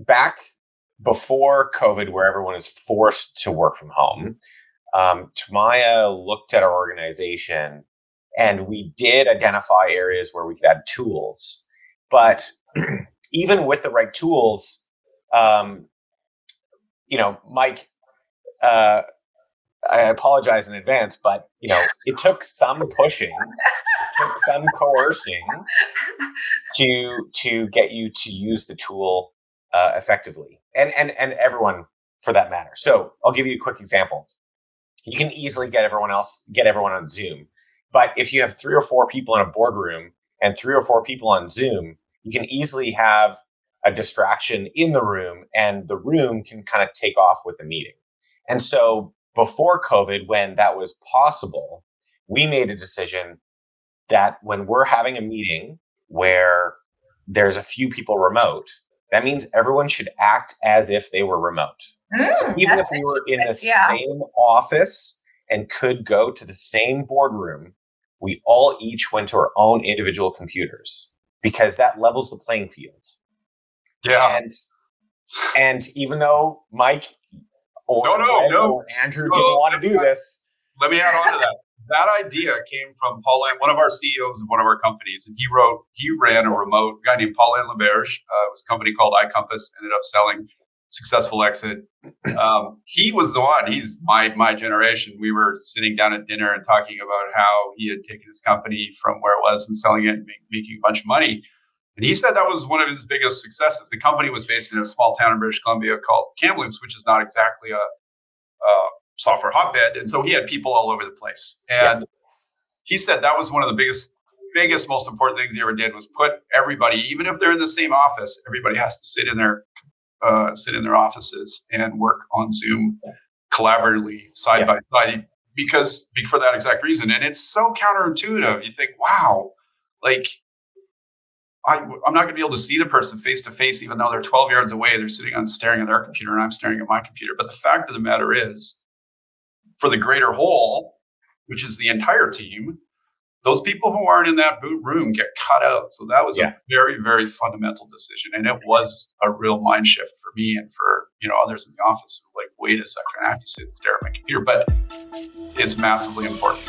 back before COVID, where everyone is forced to work from home, TIMIA looked at our organization and we did identify areas where we could add tools. But even with the right tools, Mike, I apologize in advance, but it took some pushing, it took some coercing to get you to use the tool effectively, and everyone for that matter. So I'll give you a quick example. You can easily get everyone on Zoom, but if you have 3 or 4 people in a boardroom and 3 or 4 people on Zoom, you can easily have a distraction in the room, and the room can kind of take off with the meeting. And so before COVID, when that was possible, we made a decision that when we're having a meeting where there's a few people remote, that means everyone should act as if they were remote. So even if we were in the same office and could go to the same boardroom, we all each went to our own individual computers, because that levels the playing field. Yeah. And even though Mike or Andrew didn't want to do this. Let me add on to that. That idea came from Paul, one of our CEOs of one of our companies, and he ran a remote guy named Paul Laberge. It was a company called iCompass, ended up selling, successful exit. He was the one. He's my generation. We were sitting down at dinner and talking about how he had taken his company from where it was and selling it and making a bunch of money. And he said that was one of his biggest successes. The company was based in a small town in British Columbia called Kamloops, which is not exactly a software hotbed. And so he had people all over the place. And he said that was one of the biggest, most important things he ever did, was put everybody, even if they're in the same office, everybody has to sit in their offices and work on Zoom collaboratively side by side, because for that exact reason. And it's so counterintuitive. You think, wow, like, I'm not going to be able to see the person face to face, even though they're 12 yards away. They're staring at their computer and I'm staring at my computer. But the fact of the matter is, for the greater whole, which is the entire team, those people who aren't in that room get cut out. So that was a very, very fundamental decision. And it was a real mind shift for me and for others in the office. Like, wait a second, I have to sit and stare at my computer. But it's massively important.